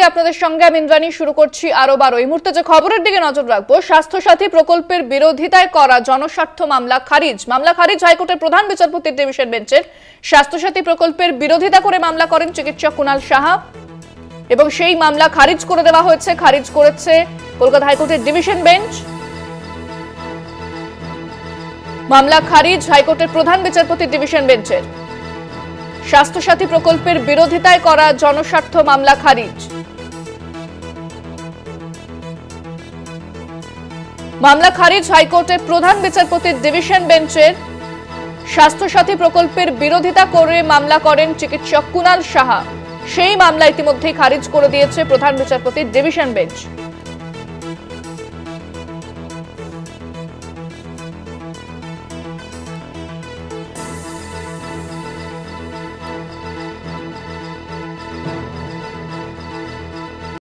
আপনাদের সঙ্গে আমি ইন্দ্রাণী শুরু করছি আরো এই মুহূর্তে যে খবরের দিকে নজর রাখবো, স্বাস্থ্যসাথী প্রকল্পের বিরোধিতায় করা জনস্বার্থ মামলা খারিজ হাইকোর্টের প্রধান বিচারপতির ডিভিশন বেঞ্চের। স্বাস্থ্যসাথী প্রকল্পের বিরোধিতা করে মামলা করেন চিকিৎসক কুণাল সাহা এবং সেই মামলা খারিজ করে দেওয়া হয়েছে। খারিজ করেছে কলকাতা হাইকোর্টের ডিভিশন বেঞ্চ। মামলা খারিজ হাইকোর্টের প্রধান বিচারপতির ডিভিশন বেঞ্চের। স্বাস্থ্যসাথী প্রকল্পের বিরোধিতায় করা জনস্বার্থ মামলা খারিজ। মামলা খারিজ হাইকোর্টের প্রধান বিচারপতির ডিভিশন বেঞ্চের। স্বাস্থ্যসাথী প্রকল্পের বিরোধিতা করে মামলা করেন চিকিৎসক কুণাল সাহা। সেই মামলা ইতিমধ্যেই খারিজ করে দিয়েছে প্রধান বিচারপতির ডিভিশন বেঞ্চ।